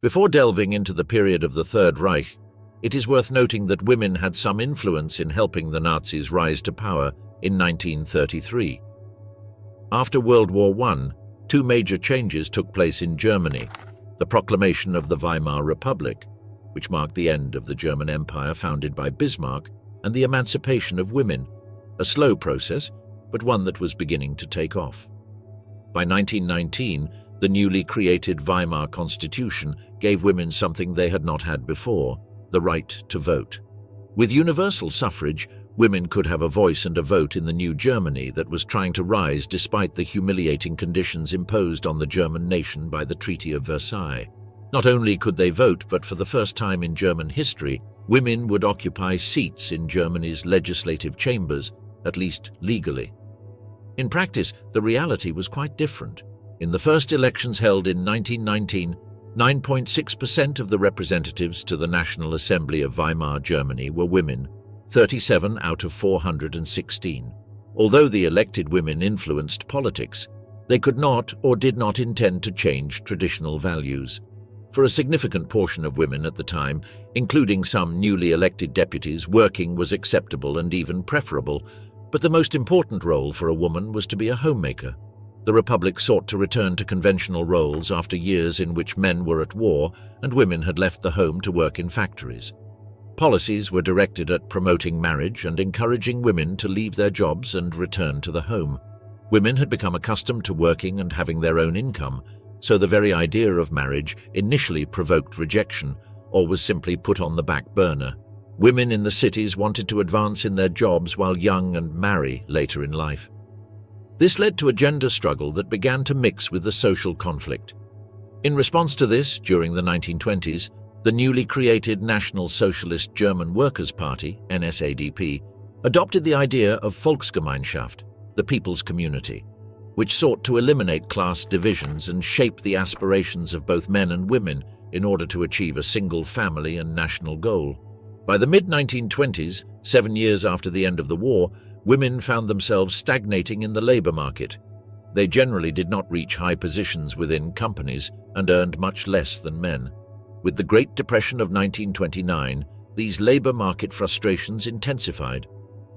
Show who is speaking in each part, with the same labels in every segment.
Speaker 1: Before delving into the period of the Third Reich, it is worth noting that women had some influence in helping the Nazis rise to power in 1933. After World War I, two major changes took place in Germany: the proclamation of the Weimar Republic, which marked the end of the German Empire founded by Bismarck, and the emancipation of women, a slow process, but one that was beginning to take off. By 1919, the newly created Weimar Constitution gave women something they had not had before: the right to vote. With universal suffrage, women could have a voice and a vote in the new Germany that was trying to rise despite the humiliating conditions imposed on the German nation by the Treaty of Versailles. Not only could they vote, but for the first time in German history, women would occupy seats in Germany's legislative chambers, at least legally. In practice, the reality was quite different. In the first elections held in 1919, 9.6% of the representatives to the National Assembly of Weimar Germany were women, 37 out of 416. Although the elected women influenced politics, they could not or did not intend to change traditional values. For a significant portion of women at the time, including some newly elected deputies, working was acceptable and even preferable, but the most important role for a woman was to be a homemaker. The Republic sought to return to conventional roles after years in which men were at war and women had left the home to work in factories. Policies were directed at promoting marriage and encouraging women to leave their jobs and return to the home. Women had become accustomed to working and having their own income, so the very idea of marriage initially provoked rejection or was simply put on the back burner. Women in the cities wanted to advance in their jobs while young and marry later in life. This led to a gender struggle that began to mix with the social conflict. In response to this, during the 1920s, the newly created National Socialist German Workers' Party, NSADP, adopted the idea of Volksgemeinschaft, the people's community, which sought to eliminate class divisions and shape the aspirations of both men and women in order to achieve a single family and national goal. By the mid-1920s, 7 years after the end of the war, women found themselves stagnating in the labor market. They generally did not reach high positions within companies and earned much less than men. With the Great Depression of 1929, these labor market frustrations intensified.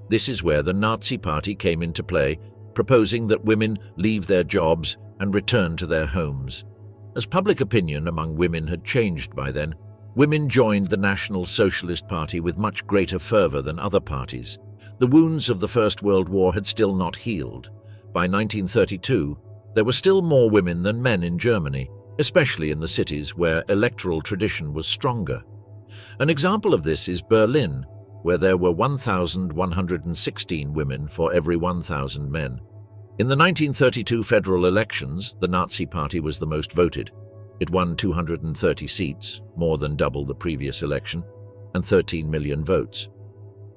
Speaker 1: This is where the Nazi Party came into play, proposing that women leave their jobs and return to their homes. As public opinion among women had changed by then, women joined the National Socialist Party with much greater fervor than other parties. The wounds of the First World War had still not healed. By 1932, there were still more women than men in Germany, especially in the cities where electoral tradition was stronger. An example of this is Berlin, where there were 1,116 women for every 1,000 men. In the 1932 federal elections, the Nazi Party was the most voted. It won 230 seats, more than double the previous election, and 13 million votes.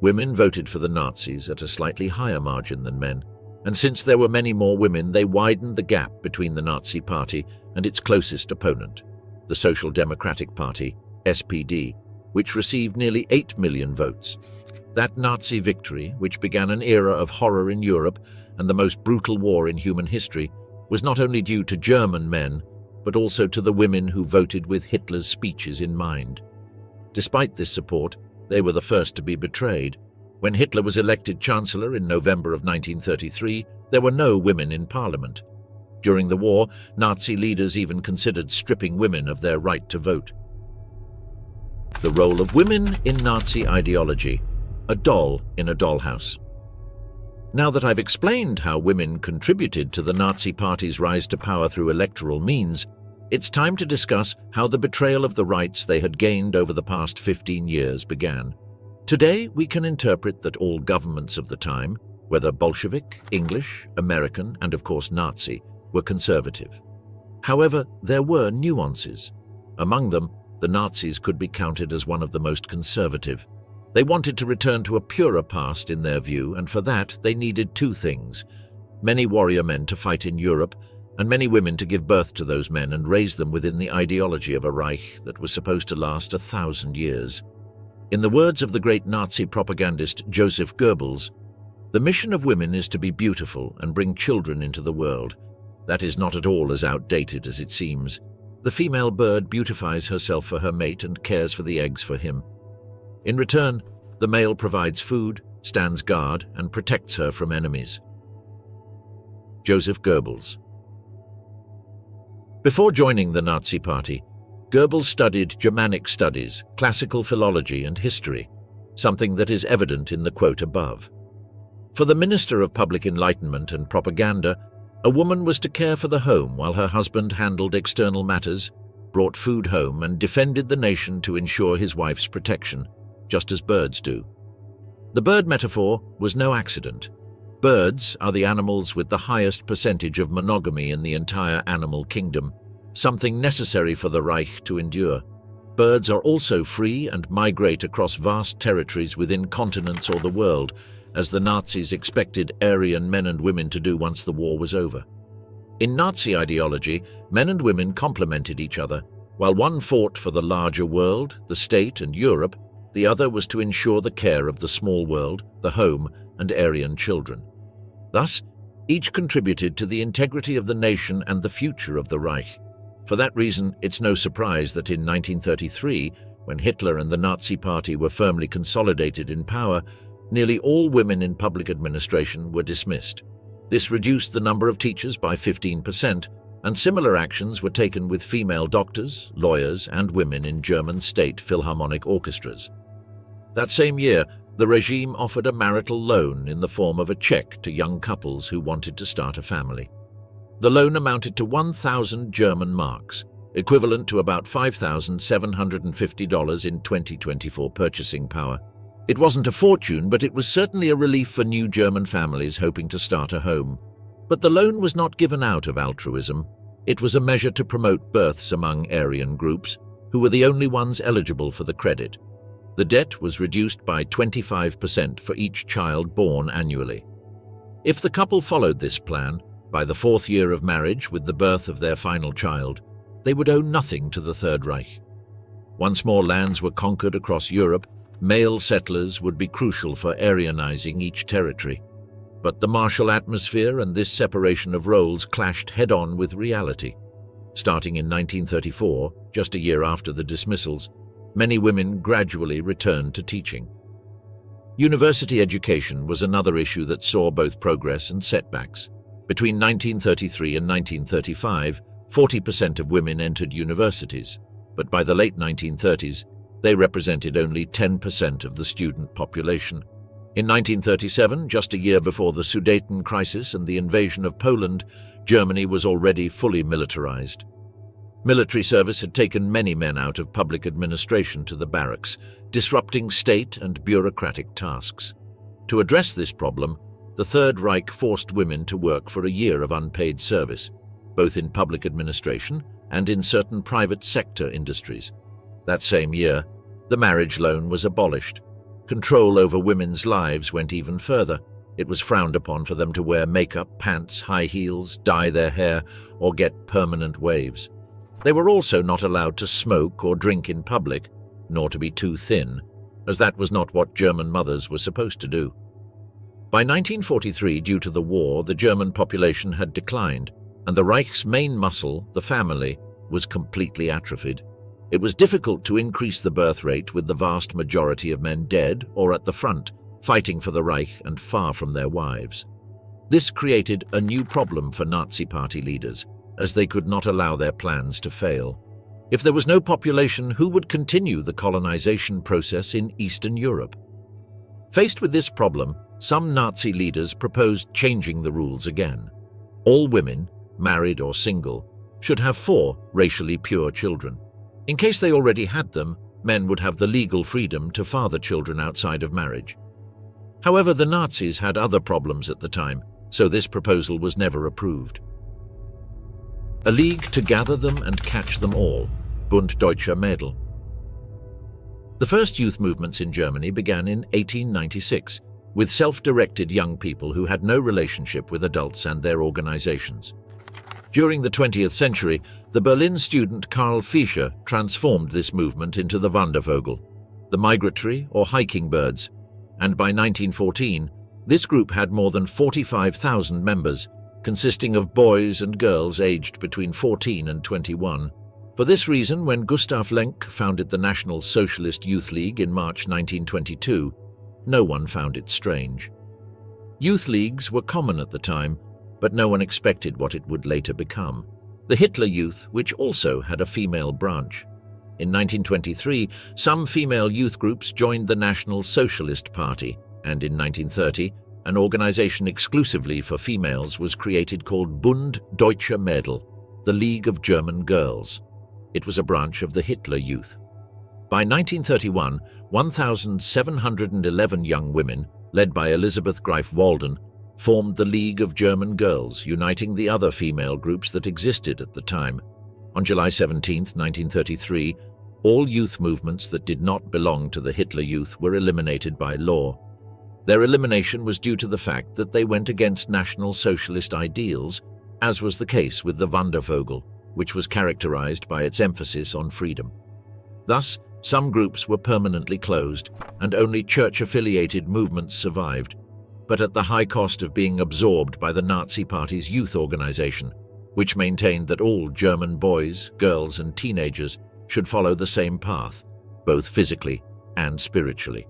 Speaker 1: Women voted for the Nazis at a slightly higher margin than men, and since there were many more women, they widened the gap between the Nazi Party and its closest opponent, the Social Democratic Party, SPD, which received nearly 8 million votes. That Nazi victory, which began an era of horror in Europe and the most brutal war in human history, was not only due to German men, but also to the women who voted with Hitler's speeches in mind. Despite this support, they were the first to be betrayed. When Hitler was elected Chancellor in November of 1933, there were no women in parliament. During the war, Nazi leaders even considered stripping women of their right to vote. The role of women in Nazi ideology: a doll in a dollhouse. Now that I've explained how women contributed to the Nazi Party's rise to power through electoral means, it's time to discuss how the betrayal of the rights they had gained over the past 15 years began. Today, we can interpret that all governments of the time, whether Bolshevik, English, American, and of course Nazi, were conservative. However, there were nuances. Among them, the Nazis could be counted as one of the most conservative. They wanted to return to a purer past in their view, and for that they needed two things: many warrior men to fight in Europe, and many women to give birth to those men and raise them within the ideology of a Reich that was supposed to last 1,000 years. In the words of the great Nazi propagandist Joseph Goebbels, "The mission of women is to be beautiful and bring children into the world." That is not at all as outdated as it seems. The female bird beautifies herself for her mate and cares for the eggs for him. In return, the male provides food, stands guard, and protects her from enemies. Joseph Goebbels. Before joining the Nazi Party, Goebbels studied Germanic studies, classical philology, and history, something that is evident in the quote above. For the Minister of Public Enlightenment and Propaganda, a woman was to care for the home while her husband handled external matters, brought food home, and defended the nation to ensure his wife's protection, just as birds do. The bird metaphor was no accident. Birds are the animals with the highest percentage of monogamy in the entire animal kingdom, something necessary for the Reich to endure. Birds are also free and migrate across vast territories within continents or the world, as the Nazis expected Aryan men and women to do once the war was over. In Nazi ideology, men and women complemented each other. While one fought for the larger world, the state and Europe, the other was to ensure the care of the small world, the home, and Aryan children. Thus, each contributed to the integrity of the nation and the future of the Reich. For that reason, it's no surprise that in 1933, when Hitler and the Nazi Party were firmly consolidated in power, nearly all women in public administration were dismissed. This reduced the number of teachers by 15%, and similar actions were taken with female doctors, lawyers, and women in German state philharmonic orchestras. That same year, the regime offered a marital loan in the form of a check to young couples who wanted to start a family. The loan amounted to 1,000 German marks, equivalent to about $5,750 in 2024 purchasing power. It wasn't a fortune, but it was certainly a relief for new German families hoping to start a home. But the loan was not given out of altruism. It was a measure to promote births among Aryan groups, who were the only ones eligible for the credit. The debt was reduced by 25% for each child born annually. If the couple followed this plan, by the 4th year of marriage with the birth of their final child, they would owe nothing to the Third Reich. Once more lands were conquered across Europe, male settlers would be crucial for Aryanizing each territory. But the martial atmosphere and this separation of roles clashed head-on with reality. Starting in 1934, just a year after the dismissals, many women gradually returned to teaching. University education was another issue that saw both progress and setbacks. Between 1933 and 1935, 40% of women entered universities, but by the late 1930s, they represented only 10% of the student population. In 1937, just a year before the Sudeten crisis and the invasion of Poland, Germany was already fully militarized. Military service had taken many men out of public administration to the barracks, disrupting state and bureaucratic tasks. To address this problem, the Third Reich forced women to work for a year of unpaid service, both in public administration and in certain private sector industries. That same year, the marriage loan was abolished. Control over women's lives went even further. It was frowned upon for them to wear makeup, pants, high heels, dye their hair, or get permanent waves. They were also not allowed to smoke or drink in public, nor to be too thin, as that was not what German mothers were supposed to do. By 1943, due to the war, the German population had declined, and the Reich's main muscle, the family, was completely atrophied. It was difficult to increase the birth rate with the vast majority of men dead or at the front, fighting for the Reich and far from their wives. This created a new problem for Nazi Party leaders, as they could not allow their plans to fail. If there was no population, who would continue the colonization process in Eastern Europe? Faced with this problem, some Nazi leaders proposed changing the rules again. All women, married or single, should have 4 racially pure children. In case they already had them, men would have the legal freedom to father children outside of marriage. However, the Nazis had other problems at the time, so this proposal was never approved. A league to gather them and catch them all, Bund Deutscher Mädel. The first youth movements in Germany began in 1896, with self-directed young people who had no relationship with adults and their organizations. During the 20th century, the Berlin student Karl Fischer transformed this movement into the Wandervogel, the migratory or hiking birds, and by 1914, this group had more than 45,000 members, consisting of boys and girls aged between 14 and 21. For this reason, when Gustav Lenk founded the National Socialist Youth League in March 1922, no one found it strange. Youth leagues were common at the time, but no one expected what it would later become. The Hitler Youth, which also had a female branch. In 1923, some female youth groups joined the National Socialist Party, and in 1930, an organization exclusively for females was created called Bund Deutscher Mädel, the League of German Girls. It was a branch of the Hitler Youth. By 1931, 1,711 young women, led by Elisabeth Greif-Walden, formed the League of German Girls, uniting the other female groups that existed at the time. On July 17, 1933, all youth movements that did not belong to the Hitler Youth were eliminated by law. Their elimination was due to the fact that they went against National Socialist ideals, as was the case with the Wandervogel, which was characterized by its emphasis on freedom. Thus, some groups were permanently closed, and only church-affiliated movements survived, but at the high cost of being absorbed by the Nazi Party's youth organization, which maintained that all German boys, girls, and teenagers should follow the same path, both physically and spiritually.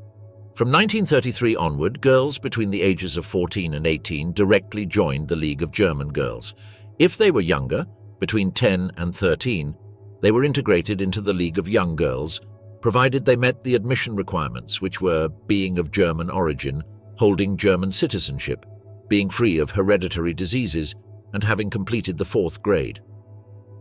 Speaker 1: From 1933 onward, girls between the ages of 14 and 18 directly joined the League of German Girls. If they were younger, between 10 and 13, they were integrated into the League of Young Girls, provided they met the admission requirements, which were being of German origin, holding German citizenship, being free of hereditary diseases, and having completed the 4th grade.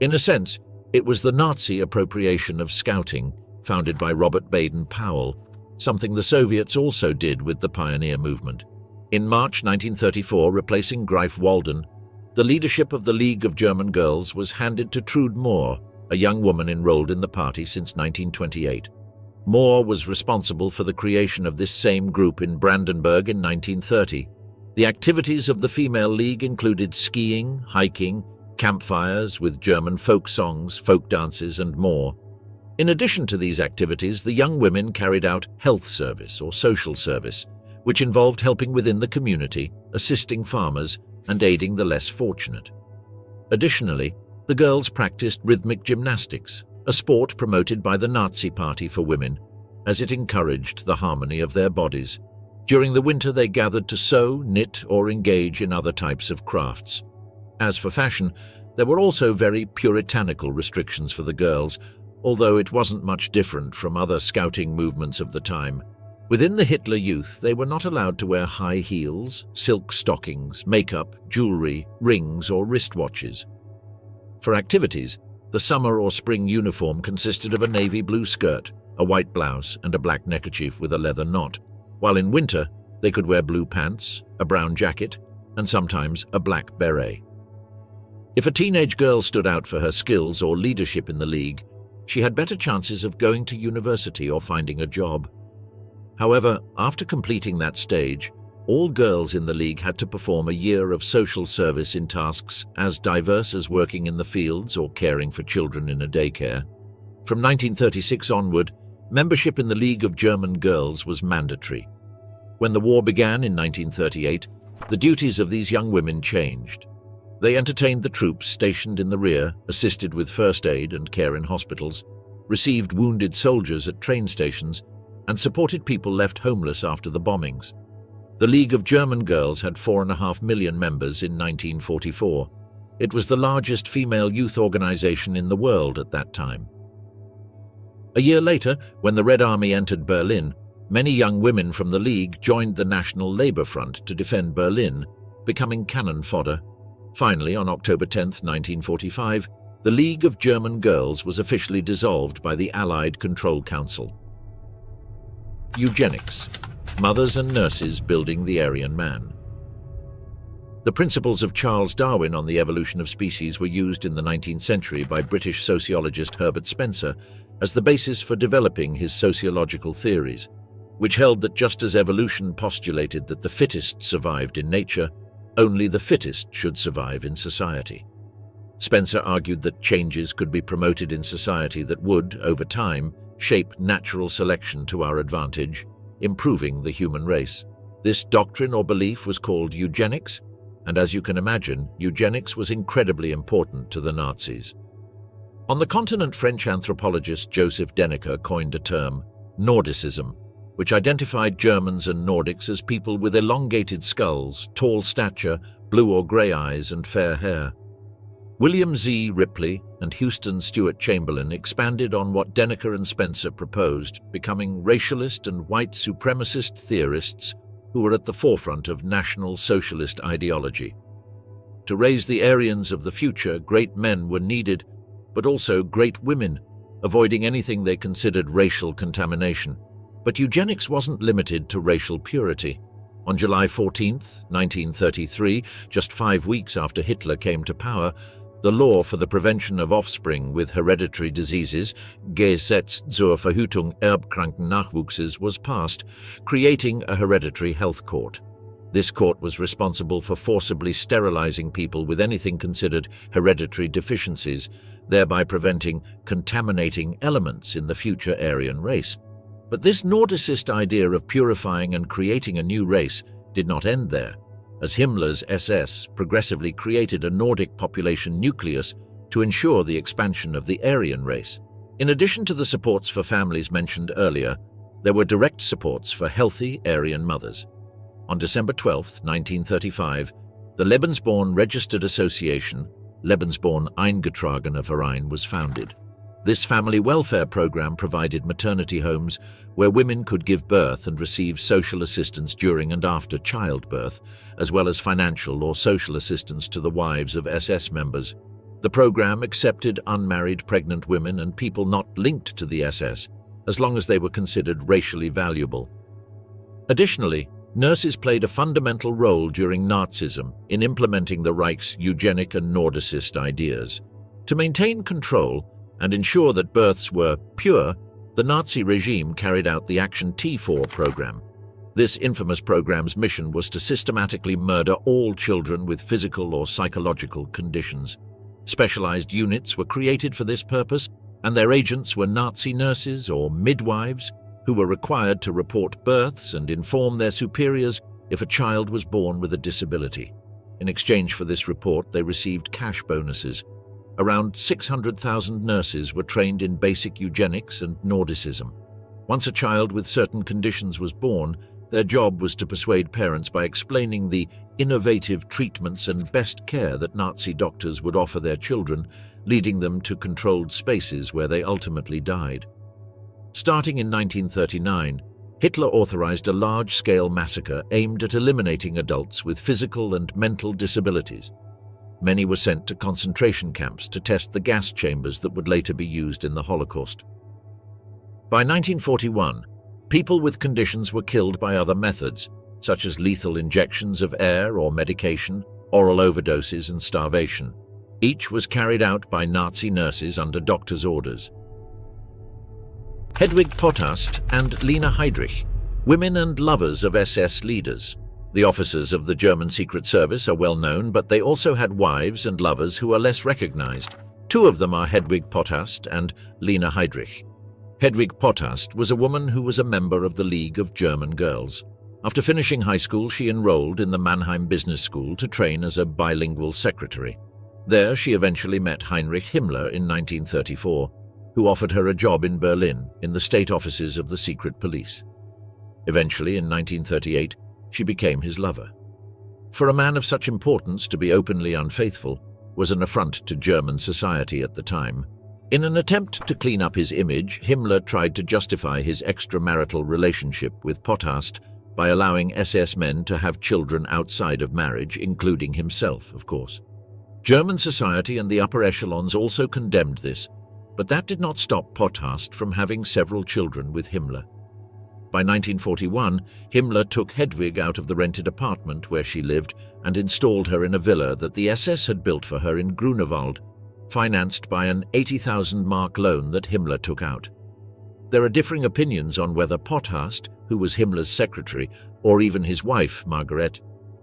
Speaker 1: In a sense, it was the Nazi appropriation of scouting, founded by Robert Baden-Powell, something the Soviets also did with the pioneer movement. In March 1934, replacing Greif-Walden, the leadership of the League of German Girls was handed to Trude Moore, a young woman enrolled in the party since 1928. Moore was responsible for the creation of this same group in Brandenburg in 1930. The activities of the female league included skiing, hiking, campfires with German folk songs, folk dances, and more. In addition to these activities, the young women carried out health service or social service, which involved helping within the community, assisting farmers, and aiding the less fortunate. Additionally, the girls practiced rhythmic gymnastics, a sport promoted by the Nazi Party for women, as it encouraged the harmony of their bodies. During the winter, they gathered to sew, knit, or engage in other types of crafts. As for fashion, there were also very puritanical restrictions for the girls, although it wasn't much different from other scouting movements of the time. Within the Hitler Youth, they were not allowed to wear high heels, silk stockings, makeup, jewelry, rings, or wristwatches. For activities, the summer or spring uniform consisted of a navy blue skirt, a white blouse, and a black neckerchief with a leather knot, while in winter they could wear blue pants, a brown jacket, and sometimes a black beret. If a teenage girl stood out for her skills or leadership in the league, she had better chances of going to university or finding a job. However, after completing that stage, all girls in the league had to perform a year of social service in tasks as diverse as working in the fields or caring for children in a daycare. From 1936 onward, membership in the League of German Girls was mandatory. When the war began in 1938, the duties of these young women changed. They entertained the troops stationed in the rear, assisted with first aid and care in hospitals, received wounded soldiers at train stations, and supported people left homeless after the bombings. The League of German Girls had 4.5 million members in 1944. It was the largest female youth organization in the world at that time. A year later, when the Red Army entered Berlin, many young women from the League joined the National Labour Front to defend Berlin, becoming cannon fodder. Finally, on October 10, 1945, the League of German Girls was officially dissolved by the Allied Control Council. Eugenics. Mothers and nurses building the Aryan man. The principles of Charles Darwin on the evolution of species were used in the 19th century by British sociologist Herbert Spencer as the basis for developing his sociological theories, which held that just as evolution postulated that the fittest survived in nature, only the fittest should survive in society. Spencer argued that changes could be promoted in society that would, over time, shape natural selection to our advantage, improving the human race. This doctrine or belief was called eugenics, and as you can imagine, eugenics was incredibly important to the Nazis. On the continent, French anthropologist Joseph Denneker coined a term, Nordicism, which identified Germans and Nordics as people with elongated skulls, tall stature, blue or grey eyes, and fair hair. William Z. Ripley and Houston Stewart Chamberlain expanded on what Denneker and Spencer proposed, becoming racialist and white supremacist theorists who were at the forefront of National Socialist ideology. To raise the Aryans of the future, great men were needed, but also great women, avoiding anything they considered racial contamination. But eugenics wasn't limited to racial purity. On July 14, 1933, just 5 weeks after Hitler came to power, the law for the prevention of offspring with hereditary diseases, Gesetz zur Verhütung erbkranken Nachwuchses, was passed, creating a hereditary health court. This court was responsible for forcibly sterilizing people with anything considered hereditary deficiencies, thereby preventing contaminating elements in the future Aryan race. But this Nordicist idea of purifying and creating a new race did not end there, as Himmler's SS progressively created a Nordic population nucleus to ensure the expansion of the Aryan race. In addition to the supports for families mentioned earlier, there were direct supports for healthy Aryan mothers. On December 12, 1935, the Lebensborn Registered Association, Lebensborn Eingetragene Verein, was founded. This family welfare program provided maternity homes where women could give birth and receive social assistance during and after childbirth, as well as financial or social assistance to the wives of SS members. The program accepted unmarried pregnant women and people not linked to the SS, as long as they were considered racially valuable. Additionally, nurses played a fundamental role during Nazism in implementing the Reich's eugenic and Nordicist ideas. To maintain control and ensure that births were pure, the Nazi regime carried out the Action T4 program. This infamous program's mission was to systematically murder all children with physical or psychological conditions. Specialized units were created for this purpose, and their agents were Nazi nurses or midwives who were required to report births and inform their superiors if a child was born with a disability. In exchange for this report, they received cash bonuses. Around 600,000 nurses were trained in basic eugenics and Nordicism. Once a child with certain conditions was born, their job was to persuade parents by explaining the innovative treatments and best care that Nazi doctors would offer their children, leading them to controlled spaces where they ultimately died. Starting in 1939, Hitler authorized a large-scale massacre aimed at eliminating adults with physical and mental disabilities. Many were sent to concentration camps to test the gas chambers that would later be used in the Holocaust. By 1941, people with conditions were killed by other methods, such as lethal injections of air or medication, oral overdoses, and starvation. Each was carried out by Nazi nurses under doctors' orders. Hedwig Potthast and Lena Heydrich, women and lovers of SS leaders. The officers of the German Secret Service are well known, but they also had wives and lovers who are less recognized. Two of them are Hedwig Potthast and Lena Heydrich. Hedwig Potthast was a woman who was a member of the League of German Girls. After finishing high school, she enrolled in the Mannheim Business School to train as a bilingual secretary. There, she eventually met Heinrich Himmler in 1934, who offered her a job in Berlin in the state offices of the secret police. Eventually, in 1938, she became his lover. For a man of such importance to be openly unfaithful was an affront to German society at the time. In an attempt to clean up his image, Himmler tried to justify his extramarital relationship with Potthast by allowing SS men to have children outside of marriage, including himself, of course. German society and the upper echelons also condemned this, but that did not stop Potthast from having several children with Himmler. By 1941, Himmler took Hedwig out of the rented apartment where she lived and installed her in a villa that the SS had built for her in Grunewald, financed by an 80,000 mark loan that Himmler took out. There are differing opinions on whether Potthast, who was Himmler's secretary, or even his wife, Margaret,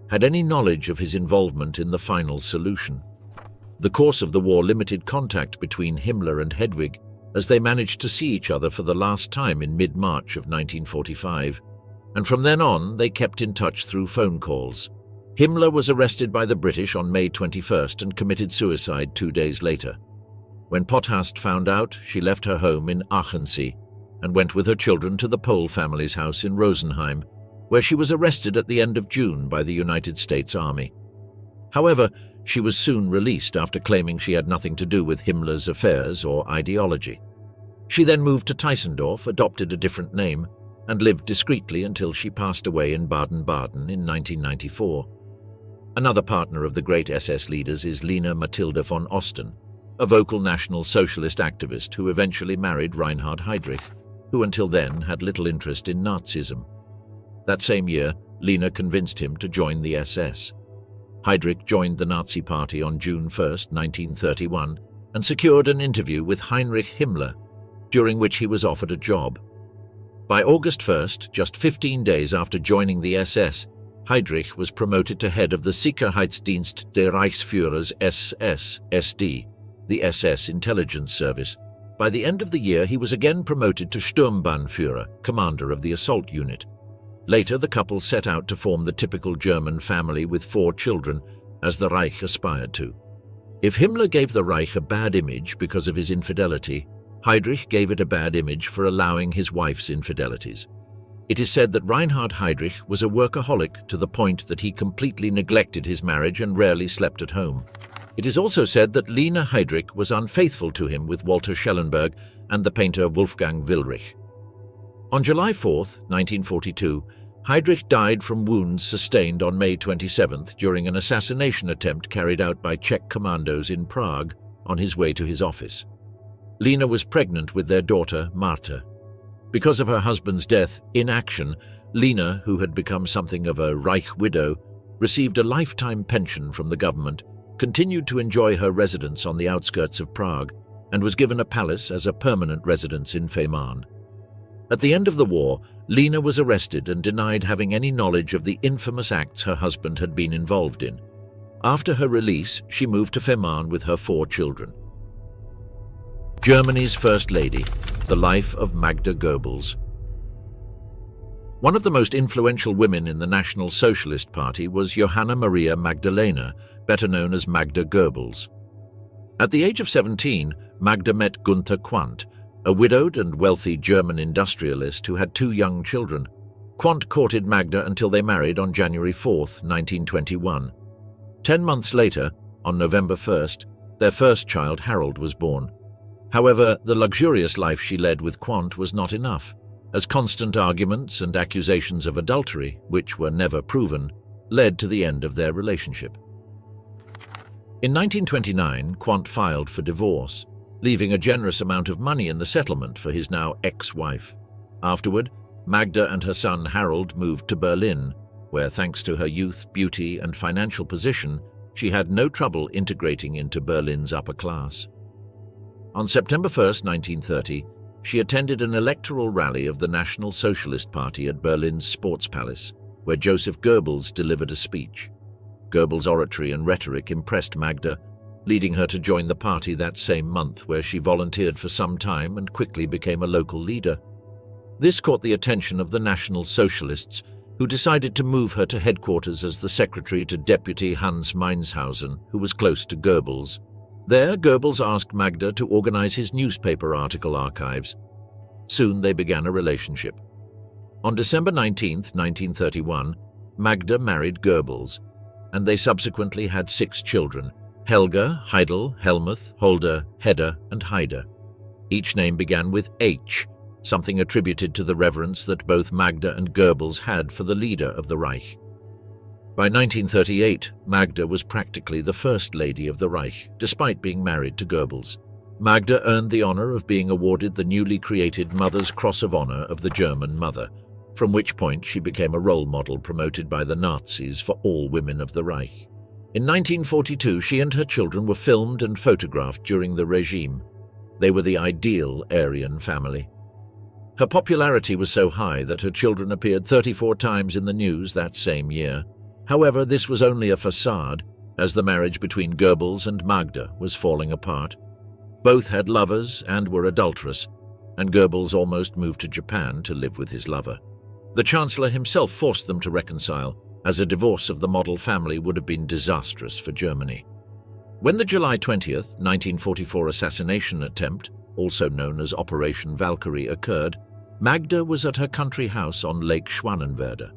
Speaker 1: had any knowledge of his involvement in the final solution. The course of the war limited contact between Himmler and Hedwig, as they managed to see each other for the last time in mid-March of 1945, and from then on they kept in touch through phone calls. Himmler was arrested by the British on May 21st and committed suicide 2 days later. When Potthast found out, she left her home in Aachen and went with her children to the Pole family's house in Rosenheim, where she was arrested at the end of June by the United States Army. However, she was soon released after claiming she had nothing to do with Himmler's affairs or ideology. She then moved to Teissendorf, adopted a different name, and lived discreetly until she passed away in Baden-Baden in 1994. Another partner of the great SS leaders is Lina Mathilde von Osten, a vocal National Socialist activist who eventually married Reinhard Heydrich, who until then had little interest in Nazism. That same year, Lina convinced him to join the SS. Heydrich joined the Nazi Party on June 1, 1931, and secured an interview with Heinrich Himmler, during which he was offered a job. By August 1st, just 15 days after joining the SS, Heydrich was promoted to head of the Sicherheitsdienst des Reichsführers SS, SD, the SS intelligence service. By the end of the year, he was again promoted to Sturmbannführer, commander of the assault unit. Later, the couple set out to form the typical German family with 4 children, as the Reich aspired to. If Himmler gave the Reich a bad image because of his infidelity, Heydrich gave it a bad image for allowing his wife's infidelities. It is said that Reinhard Heydrich was a workaholic to the point that he completely neglected his marriage and rarely slept at home. It is also said that Lina Heydrich was unfaithful to him with Walter Schellenberg and the painter Wolfgang Willrich. On July 4, 1942, Heydrich died from wounds sustained on May 27 during an assassination attempt carried out by Czech commandos in Prague on his way to his office. Lina was pregnant with their daughter, Marta. Because of her husband's death in action, Lina, who had become something of a Reich widow, received a lifetime pension from the government, continued to enjoy her residence on the outskirts of Prague, and was given a palace as a permanent residence in Fehmarn. At the end of the war, Lina was arrested and denied having any knowledge of the infamous acts her husband had been involved in. After her release, she moved to Fehmarn with her 4 children. Germany's First Lady, the life of Magda Goebbels. One of the most influential women in the National Socialist Party was Johanna Maria Magdalena, better known as Magda Goebbels. At the age of 17, Magda met Gunther Quandt, a widowed and wealthy German industrialist who had 2 young children. Quandt courted Magda until they married on January 4, 1921. 10 months later, on November 1st, their first child, Harold, was born. However, the luxurious life she led with Quandt was not enough, as constant arguments and accusations of adultery, which were never proven, led to the end of their relationship. In 1929, Quandt filed for divorce, leaving a generous amount of money in the settlement for his now ex-wife. Afterward, Magda and her son Harold moved to Berlin, where, thanks to her youth, beauty, and financial position, she had no trouble integrating into Berlin's upper class. On September 1, 1930, she attended an electoral rally of the National Socialist Party at Berlin's Sports Palace, where Joseph Goebbels delivered a speech. Goebbels' oratory and rhetoric impressed Magda, leading her to join the party that same month, where she volunteered for some time and quickly became a local leader. This caught the attention of the National Socialists, who decided to move her to headquarters as the secretary to Deputy Hans Meinshausen, who was close to Goebbels. There, Goebbels asked Magda to organize his newspaper article archives. Soon they began a relationship. On December 19, 1931, Magda married Goebbels, and they subsequently had 6 children: Helga, Heidel, Helmuth, Holder, Hedda, and Haida. Each name began with H, something attributed to the reverence that both Magda and Goebbels had for the leader of the Reich. By 1938, Magda was practically the First Lady of the Reich, despite being married to Goebbels. Magda earned the honor of being awarded the newly created Mother's Cross of Honor of the German Mother, from which point she became a role model promoted by the Nazis for all women of the Reich. In 1942, she and her children were filmed and photographed during the regime. They were the ideal Aryan family. Her popularity was so high that her children appeared 34 times in the news that same year. However, this was only a facade, as the marriage between Goebbels and Magda was falling apart. Both had lovers and were adulterous, and Goebbels almost moved to Japan to live with his lover. The Chancellor himself forced them to reconcile, as a divorce of the model family would have been disastrous for Germany. When the July 20th, 1944 assassination attempt, also known as Operation Valkyrie, occurred, Magda was at her country house on Lake Schwanenwerder.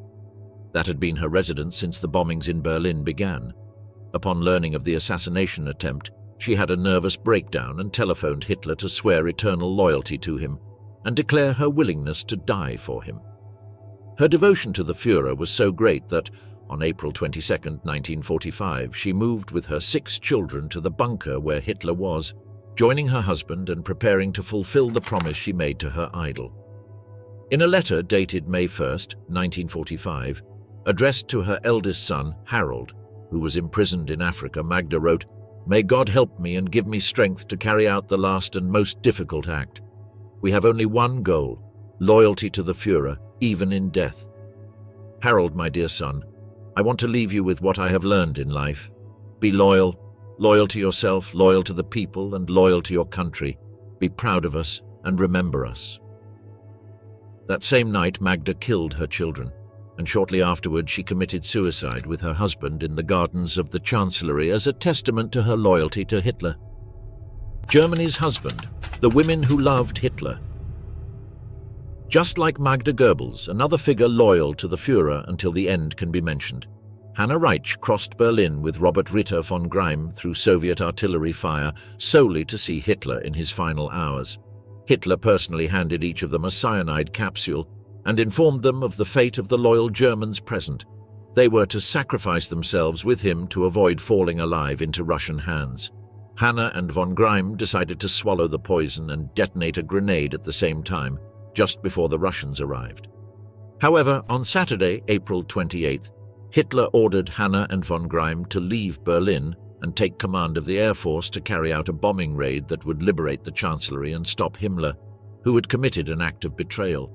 Speaker 1: That had been her residence since the bombings in Berlin began. Upon learning of the assassination attempt, she had a nervous breakdown and telephoned Hitler to swear eternal loyalty to him and declare her willingness to die for him. Her devotion to the Führer was so great that, on April 22, 1945, she moved with her 6 children to the bunker where Hitler was, joining her husband and preparing to fulfill the promise she made to her idol. In a letter dated May 1, 1945, addressed to her eldest son, Harold, who was imprisoned in Africa, Magda wrote, "May God help me and give me strength to carry out the last and most difficult act. We have only one goal, loyalty to the Führer, even in death. Harold, my dear son, I want to leave you with what I have learned in life. Be loyal, loyal to yourself, loyal to the people, and loyal to your country. Be proud of us and remember us." That same night, Magda killed her children, and shortly afterward she committed suicide with her husband in the gardens of the Chancellery as a testament to her loyalty to Hitler. Germany's husband, the women who loved Hitler. Just like Magda Goebbels, another figure loyal to the Führer until the end can be mentioned. Hannah Reich crossed Berlin with Robert Ritter von Greim through Soviet artillery fire solely to see Hitler in his final hours. Hitler personally handed each of them a cyanide capsule and informed them of the fate of the loyal Germans present. They were to sacrifice themselves with him to avoid falling alive into Russian hands. Hannah and von Greim decided to swallow the poison and detonate a grenade at the same time, just before the Russians arrived. However, on Saturday, April 28th, Hitler ordered Hannah and von Greim to leave Berlin and take command of the Air Force to carry out a bombing raid that would liberate the Chancellery and stop Himmler, who had committed an act of betrayal.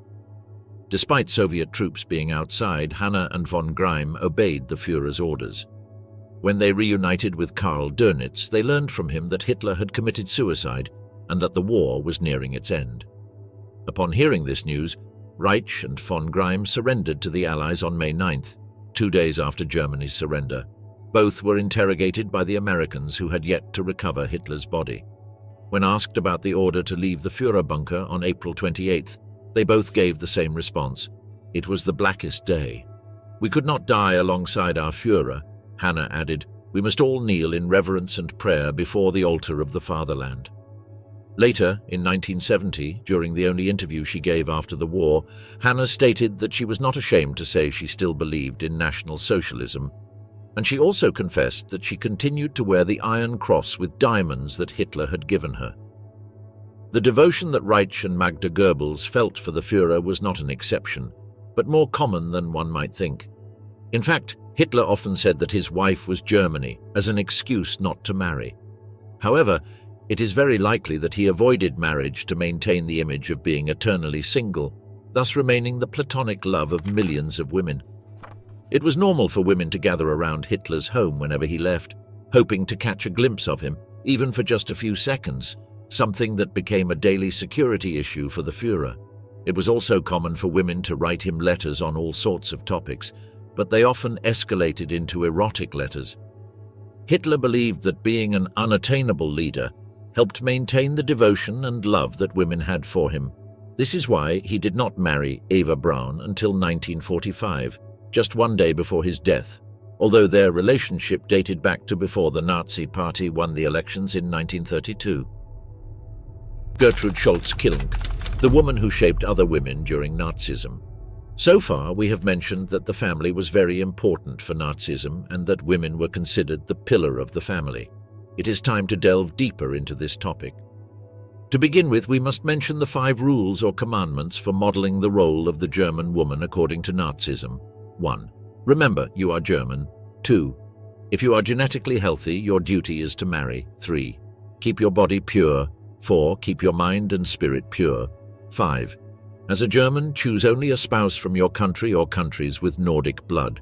Speaker 1: Despite Soviet troops being outside, Hannah and von Greim obeyed the Führer's orders. When they reunited with Karl Dönitz, they learned from him that Hitler had committed suicide and that the war was nearing its end. Upon hearing this news, Reich and von Greim surrendered to the Allies on May 9th, 2 days after Germany's surrender. Both were interrogated by the Americans, who had yet to recover Hitler's body. When asked about the order to leave the Führer bunker on April 28th, they both gave the same response. "It was the blackest day. We could not die alongside our Führer," Hannah added. "We must all kneel in reverence and prayer before the altar of the fatherland." Later, in 1970, during the only interview she gave after the war, Hannah stated that she was not ashamed to say she still believed in National Socialism, and she also confessed that she continued to wear the Iron Cross with diamonds that Hitler had given her. The devotion that Reich and Magda Goebbels felt for the Führer was not an exception, but more common than one might think. In fact, Hitler often said that his wife was Germany as an excuse not to marry. However, it is very likely that he avoided marriage to maintain the image of being eternally single, thus remaining the platonic love of millions of women. It was normal for women to gather around Hitler's home whenever he left, hoping to catch a glimpse of him, even for just a few seconds, something that became a daily security issue for the Führer. It was also common for women to write him letters on all sorts of topics, but they often escalated into erotic letters. Hitler believed that being an unattainable leader helped maintain the devotion and love that women had for him. This is why he did not marry Eva Braun until 1945, just one day before his death, although their relationship dated back to before the Nazi Party won the elections in 1932. Gertrud Schultz Kil, the woman who shaped other women during Nazism. So far, we have mentioned that the family was very important for Nazism and that women were considered the pillar of the family. It is time to delve deeper into this topic. To begin with, we must mention the 5 rules or commandments for modeling the role of the German woman according to Nazism. 1. Remember, you are German. 2. If you are genetically healthy, your duty is to marry. 3. Keep your body pure. 4. Keep your mind and spirit pure. 5. As a German, choose only a spouse from your country or countries with Nordic blood.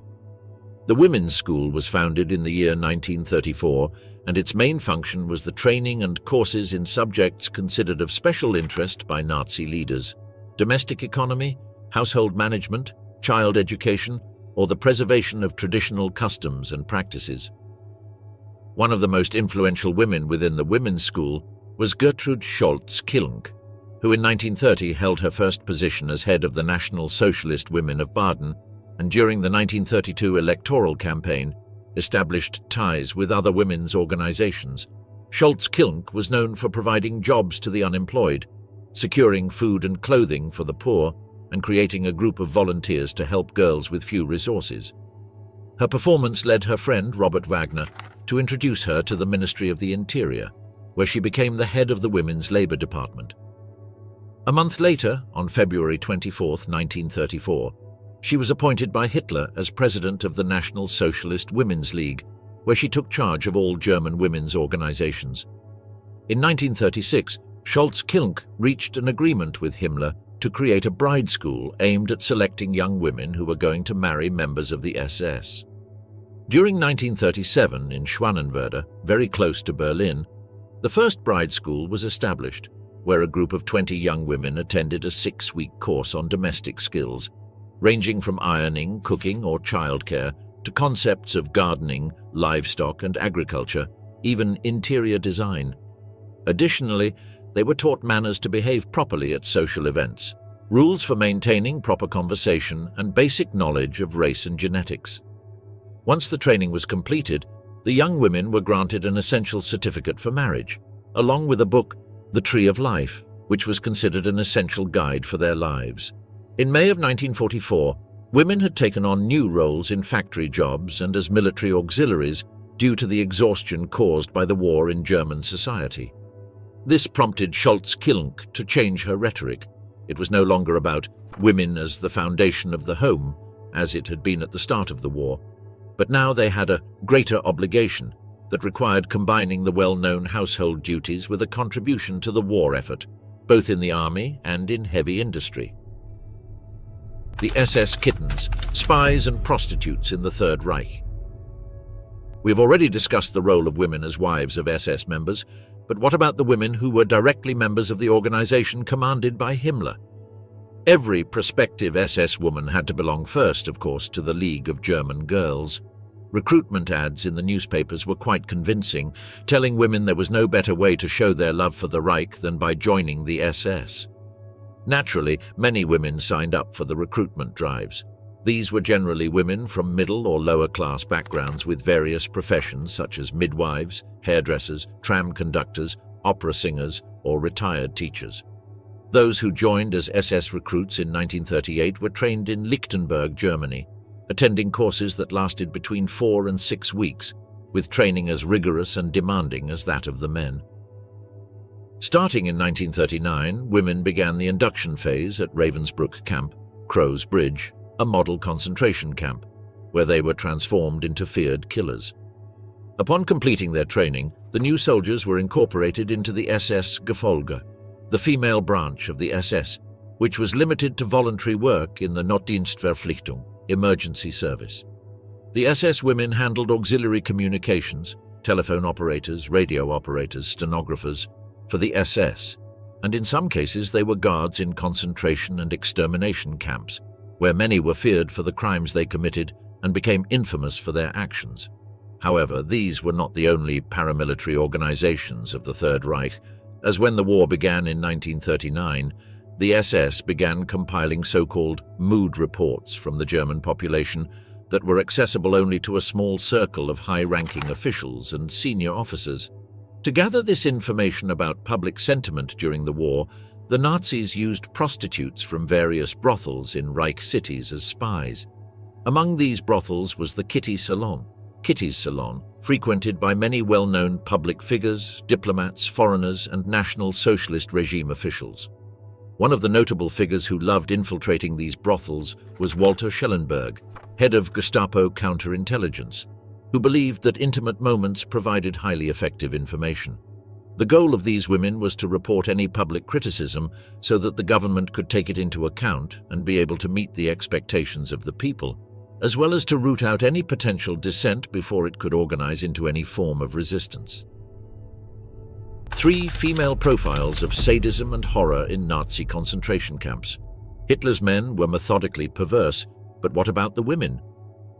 Speaker 1: The women's school was founded in the year 1934, and its main function was the training and courses in subjects considered of special interest by Nazi leaders: domestic economy, household management, child education, or the preservation of traditional customs and practices. One of the most influential women within the women's school was Gertrud Schultz Kil, who in 1930 held her first position as head of the National Socialist Women of Baden, and during the 1932 electoral campaign, established ties with other women's organizations. Schultz Kil was known for providing jobs to the unemployed, securing food and clothing for the poor, and creating a group of volunteers to help girls with few resources. Her performance led her friend Robert Wagner to introduce her to the Ministry of the Interior, where she became the head of the Women's Labor Department. A month later, on February 24, 1934, she was appointed by Hitler as president of the National Socialist Women's League, where she took charge of all German women's organizations. In 1936, Schultz Kil reached an agreement with Himmler to create a bride school aimed at selecting young women who were going to marry members of the SS. During 1937, in Schwanenwerder, very close to Berlin, the first bride school was established, where a group of 20 young women attended a 6-week course on domestic skills, ranging from ironing, cooking, or childcare to concepts of gardening, livestock and agriculture, even interior design. Additionally, they were taught manners to behave properly at social events, rules for maintaining proper conversation, and basic knowledge of race and genetics. Once the training was completed, the young women were granted an essential certificate for marriage, along with a book, The Tree of Life, which was considered an essential guide for their lives. In May of 1944, women had taken on new roles in factory jobs and as military auxiliaries due to the exhaustion caused by the war in German society. This prompted Schultz Kil to change her rhetoric. It was no longer about women as the foundation of the home, as it had been at the start of the war, but now they had a greater obligation that required combining the well-known household duties with a contribution to the war effort, both in the army and in heavy industry. The SS Kittens, spies and prostitutes in the Third Reich. We have already discussed the role of women as wives of SS members, but what about the women who were directly members of the organization commanded by Himmler? Every prospective SS woman had to belong first, of course, to the League of German Girls. Recruitment ads in the newspapers were quite convincing, telling women there was no better way to show their love for the Reich than by joining the SS. Naturally, many women signed up for the recruitment drives. These were generally women from middle or lower class backgrounds with various professions such as midwives, hairdressers, tram conductors, opera singers, or retired teachers. Those who joined as SS recruits in 1938 were trained in Lichtenberg, Germany, attending courses that lasted between 4 and 6 weeks, with training as rigorous and demanding as that of the men. Starting in 1939, women began the induction phase at Ravensbrück Camp, Crow's Bridge, a model concentration camp, where they were transformed into feared killers. Upon completing their training, the new soldiers were incorporated into the SS Gefolge, the female branch of the SS, which was limited to voluntary work in the Notdienstverpflichtung, emergency service. The SS women handled auxiliary communications, telephone operators, radio operators, stenographers, for the SS, and in some cases they were guards in concentration and extermination camps, where many were feared for the crimes they committed and became infamous for their actions. However, these were not the only paramilitary organizations of the Third Reich, as when the war began in 1939, the SS began compiling so-called mood reports from the German population that were accessible only to a small circle of high-ranking officials and senior officers. To gather this information about public sentiment during the war, the Nazis used prostitutes from various brothels in Reich cities as spies. Among these brothels was the Kitty's Salon, frequented by many well-known public figures, diplomats, foreigners, and National Socialist regime officials. One of the notable figures who loved infiltrating these brothels was Walter Schellenberg, head of Gestapo counterintelligence, who believed that intimate moments provided highly effective information. The goal of these women was to report any public criticism so that the government could take it into account and be able to meet the expectations of the people, as well as to root out any potential dissent before it could organize into any form of resistance. 3 female profiles of sadism and horror in Nazi concentration camps. Hitler's men were methodically perverse, but what about the women?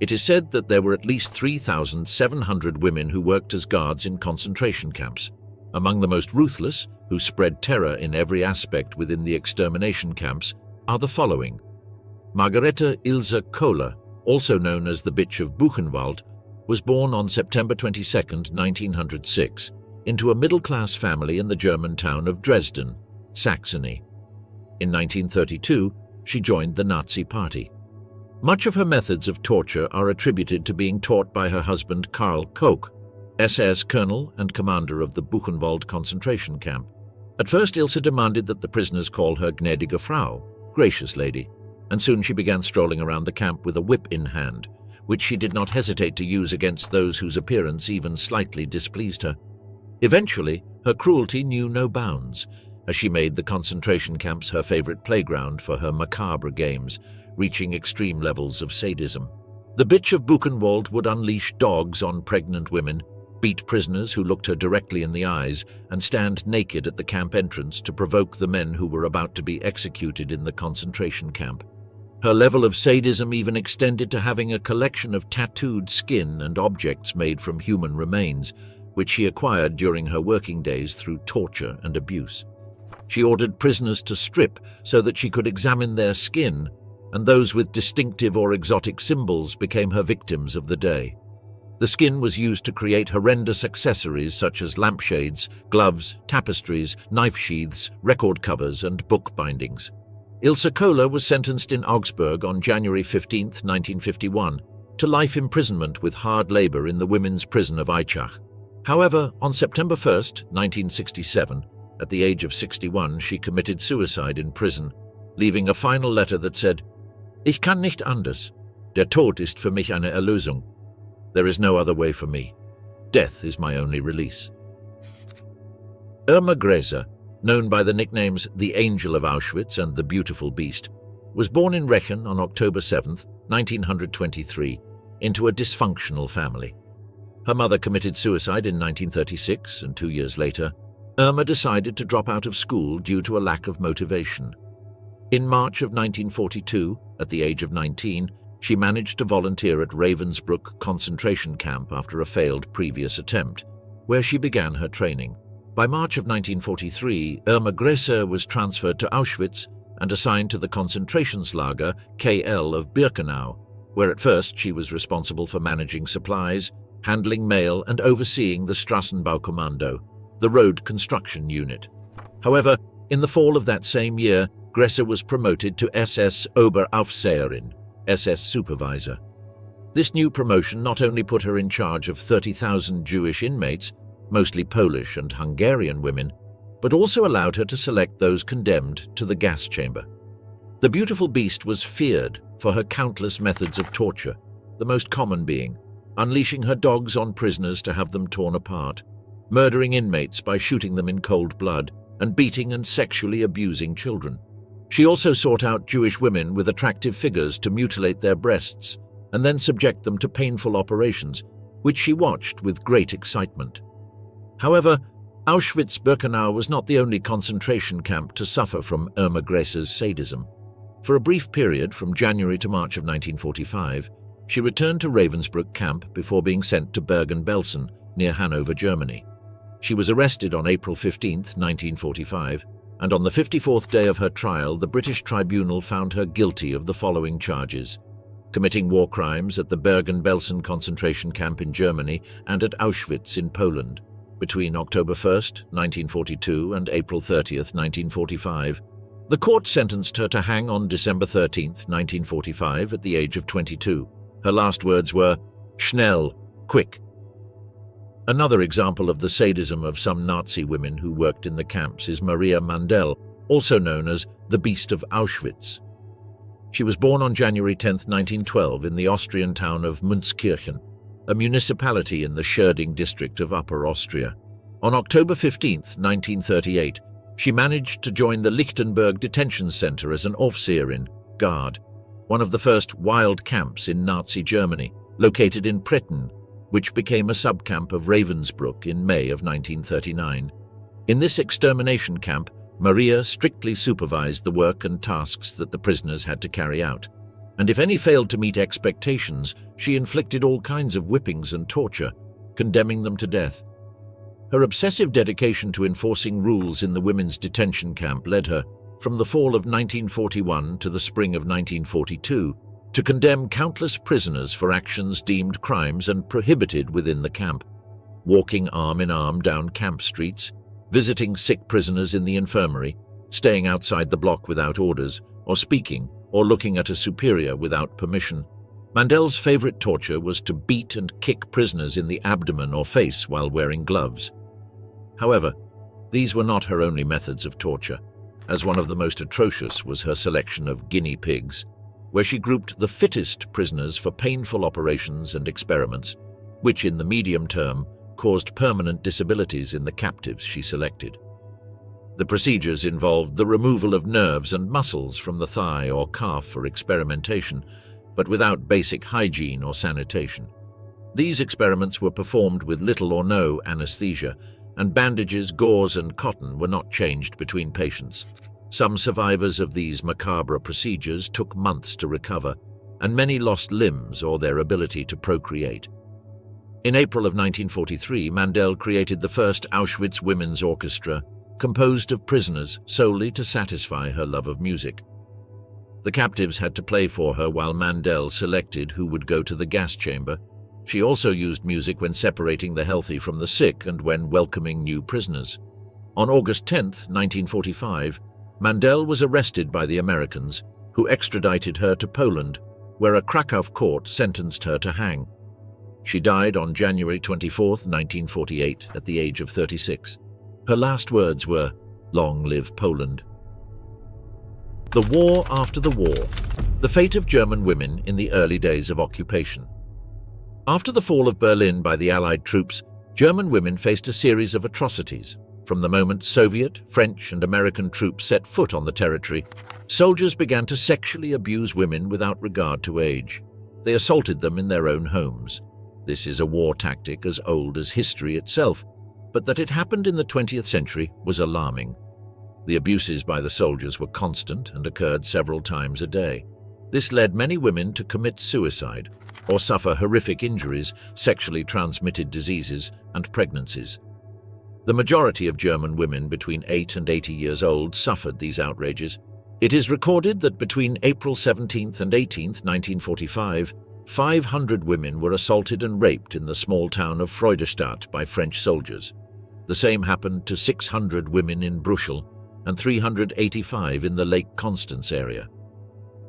Speaker 1: It is said that there were at least 3,700 women who worked as guards in concentration camps. Among the most ruthless, who spread terror in every aspect within the extermination camps, are the following. Margarete Ilse Kohler, also known as the Bitch of Buchenwald, was born on September 22, 1906, into a middle-class family in the German town of Dresden, Saxony. In 1932, she joined the Nazi Party. Much of her methods of torture are attributed to being taught by her husband Karl Koch, SS colonel and commander of the Buchenwald concentration camp. At first, Ilse demanded that the prisoners call her gnädige Frau, gracious lady, and soon she began strolling around the camp with a whip in hand, which she did not hesitate to use against those whose appearance even slightly displeased her. Eventually, her cruelty knew no bounds, as she made the concentration camps her favorite playground for her macabre games, reaching extreme levels of sadism. The Bitch of Buchenwald would unleash dogs on pregnant women, beat prisoners who looked her directly in the eyes, and stand naked at the camp entrance to provoke the men who were about to be executed in the concentration camp. Her level of sadism even extended to having a collection of tattooed skin and objects made from human remains, which she acquired during her working days through torture and abuse. She ordered prisoners to strip so that she could examine their skin, and those with distinctive or exotic symbols became her victims of the day. The skin was used to create horrendous accessories such as lampshades, gloves, tapestries, knife sheaths, record covers, and book bindings. Ilse Kohler was sentenced in Augsburg on January 15, 1951, to life imprisonment with hard labor in the women's prison of Aichach. However, on September 1, 1967, at the age of 61, she committed suicide in prison, leaving a final letter that said, "Ich kann nicht anders. Der Tod ist für mich eine Erlösung. There is no other way for me. Death is my only release." Irma Gräser, known by the nicknames the Angel of Auschwitz and the Beautiful Beast, was born in Rechen on October 7, 1923, into a dysfunctional family. Her mother committed suicide in 1936, and 2 years later, Irma decided to drop out of school due to a lack of motivation. In March of 1942, at the age of 19, she managed to volunteer at Ravensbrück concentration camp after a failed previous attempt, where she began her training. By March of 1943, Irma Gräser was transferred to Auschwitz and assigned to the concentrationslager KL of Birkenau, where at first she was responsible for managing supplies, handling mail, and overseeing the Strassenbaukommando, the road construction unit. However, in the fall of that same year, Gräser was promoted to SS Oberaufseherin, SS supervisor. This new promotion not only put her in charge of 30,000 Jewish inmates, mostly Polish and Hungarian women, but also allowed her to select those condemned to the gas chamber. The Beautiful Beast was feared for her countless methods of torture, the most common being unleashing her dogs on prisoners to have them torn apart, murdering inmates by shooting them in cold blood, and beating and sexually abusing children. She also sought out Jewish women with attractive figures to mutilate their breasts and then subject them to painful operations, which she watched with great excitement. However, Auschwitz-Birkenau was not the only concentration camp to suffer from Irma Gräser's sadism. For a brief period from January to March of 1945, she returned to Ravensbrück camp before being sent to Bergen-Belsen, near Hanover, Germany. She was arrested on April 15, 1945, and on the 54th day of her trial, the British tribunal found her guilty of the following charges: committing war crimes at the Bergen-Belsen concentration camp in Germany and at Auschwitz in Poland, between October 1, 1942 and April 30, 1945. The court sentenced her to hang on December 13, 1945, at the age of 22. Her last words were, "Schnell, quick." Another example of the sadism of some Nazi women who worked in the camps is Maria Mandel, also known as the Beast of Auschwitz. She was born on January 10, 1912, in the Austrian town of Münzkirchen, a municipality in the Scherding district of Upper Austria. On October 15, 1938, she managed to join the Lichtenberg detention center as an Aufseherin, guard, one of the first wild camps in Nazi Germany, located in Pretten, which became a subcamp of Ravensbrück in May of 1939. In this extermination camp, Maria strictly supervised the work and tasks that the prisoners had to carry out. and if any failed to meet expectations, she inflicted all kinds of whippings and torture, condemning them to death. Her obsessive dedication to enforcing rules in the women's detention camp led her, from the fall of 1941 to the spring of 1942, to condemn countless prisoners for actions deemed crimes and prohibited within the camp, walking arm in arm down camp streets, visiting sick prisoners in the infirmary, staying outside the block without orders, or speaking or looking at a superior without permission. Mandel's favorite torture was to beat and kick prisoners in the abdomen or face while wearing gloves. However, these were not her only methods of torture, as one of the most atrocious was her selection of guinea pigs, where she grouped the fittest prisoners for painful operations and experiments, which in the medium term caused permanent disabilities in the captives she selected. The procedures involved the removal of nerves and muscles from the thigh or calf for experimentation, but without basic hygiene or sanitation. These experiments were performed with little or no anesthesia, and bandages, gauze, and cotton were not changed between patients. Some survivors of these macabre procedures took months to recover, and many lost limbs or their ability to procreate. In April of 1943, Mandel created the first Auschwitz Women's Orchestra, composed of prisoners solely to satisfy her love of music. The captives had to play for her while Mandel selected who would go to the gas chamber. She also used music when separating the healthy from the sick and when welcoming new prisoners. On August 10, 1945, Mandel was arrested by the Americans, who extradited her to Poland, where a Krakow court sentenced her to hang. She died on January 24, 1948, at the age of 36. Her last words were, "Long live Poland." The war after the war. The fate of German women in the early days of occupation. After the fall of Berlin by the Allied troops, German women faced a series of atrocities. From the moment Soviet, French, and American troops set foot on the territory, soldiers began to sexually abuse women without regard to age. They assaulted them in their own homes. This is a war tactic as old as history itself, but that it happened in the 20th century was alarming. The abuses by the soldiers were constant and occurred several times a day. This led many women to commit suicide or suffer horrific injuries, sexually transmitted diseases, and pregnancies. The majority of German women between 8 and 80 years old suffered these outrages. It is recorded that between April 17th and 18th, 1945, 500 women were assaulted and raped in the small town of Freudenstadt by French soldiers. The same happened to 600 women in Bruchsal and 385 in the Lake Constance area.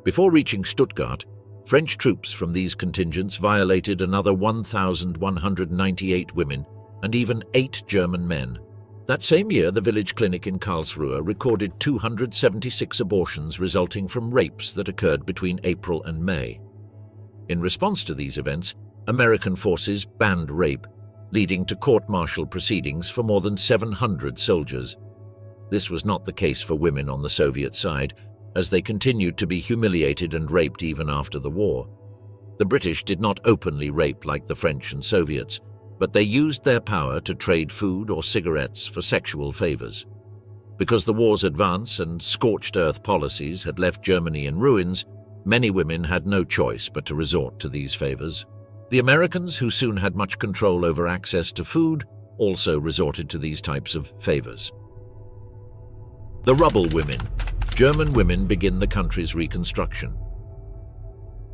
Speaker 1: Before reaching Stuttgart, French troops from these contingents violated another 1,198 women and even 8 German men. That same year, the village clinic in Karlsruhe recorded 276 abortions resulting from rapes that occurred between April and May. In response to these events, American forces banned rape, leading to court-martial proceedings for more than 700 soldiers. This was not the case for women on the Soviet side, as they continued to be humiliated and raped even after the war. The British did not openly rape like the French and Soviets, but they used their power to trade food or cigarettes for sexual favors. Because the war's advance and scorched earth policies had left Germany in ruins, many women had no choice but to resort to these favors. The Americans, who soon had much control over access to food, also resorted to these types of favors. The Rubble Women. German women begin the country's reconstruction.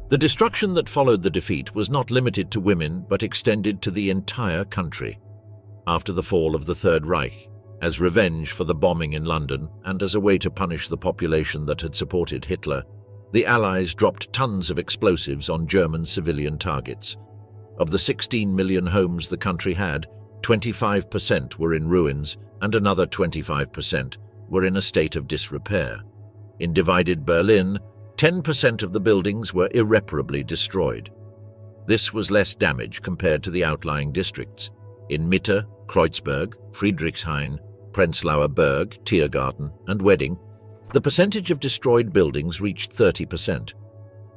Speaker 1: The destruction that followed the defeat was not limited to women but extended to the entire country. After the fall of the Third Reich, as revenge for the bombing in London and as a way to punish the population that had supported Hitler, the Allies dropped tons of explosives on German civilian targets. Of the 16 million homes the country had, 25% were in ruins and another 25% were in a state of disrepair. In divided Berlin, 10% of the buildings were irreparably destroyed. This was less damage compared to the outlying districts. In Mitte, Kreuzberg, Friedrichshain, Prenzlauer Berg, Tiergarten, and Wedding, the percentage of destroyed buildings reached 30%.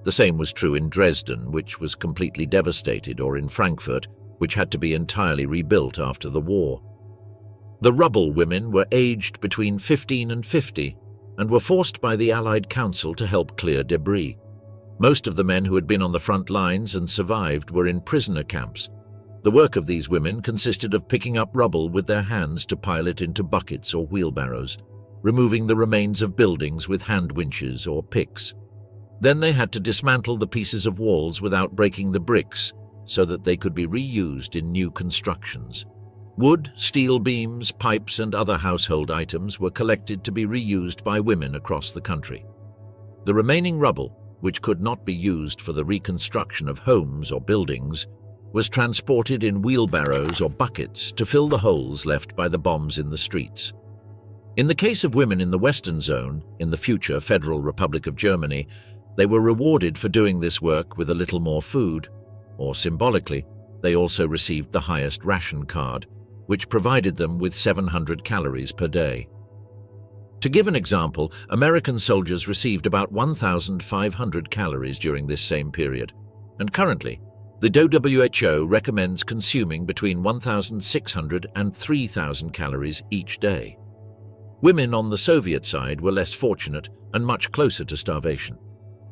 Speaker 1: The same was true in Dresden, which was completely devastated, or in Frankfurt, which had to be entirely rebuilt after the war. The Rubble women were aged between 15 and 50 and were forced by the Allied Council to help clear debris. Most of the men who had been on the front lines and survived were in prisoner camps. The work of these women consisted of picking up rubble with their hands to pile it into buckets or wheelbarrows, removing the remains of buildings with hand winches or picks. Then they had to dismantle the pieces of walls without breaking the bricks so that they could be reused in new constructions. Wood, steel beams, pipes, and other household items were collected to be reused by women across the country. The remaining rubble, which could not be used for the reconstruction of homes or buildings, was transported in wheelbarrows or buckets to fill the holes left by the bombs in the streets. In the case of women in the Western Zone, in the future Federal Republic of Germany, they were rewarded for doing this work with a little more food, or symbolically, they also received the highest ration card, which provided them with 700 calories per day. To give an example, American soldiers received about 1,500 calories during this same period, and currently, the WHO recommends consuming between 1,600 and 3,000 calories each day. Women on the Soviet side were less fortunate and much closer to starvation.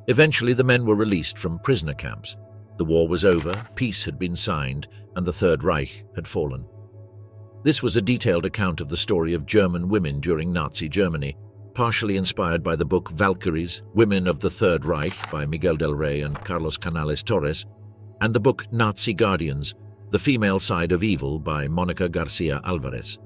Speaker 1: Eventually, the men were released from prisoner camps. The war was over, peace had been signed, and the Third Reich had fallen. This was a detailed account of the story of German women during Nazi Germany, partially inspired by the book Valkyries, Women of the Third Reich by Miguel del Rey and Carlos Canales Torres, and the book Nazi Guardians, The Female Side of Evil by Monica Garcia Alvarez.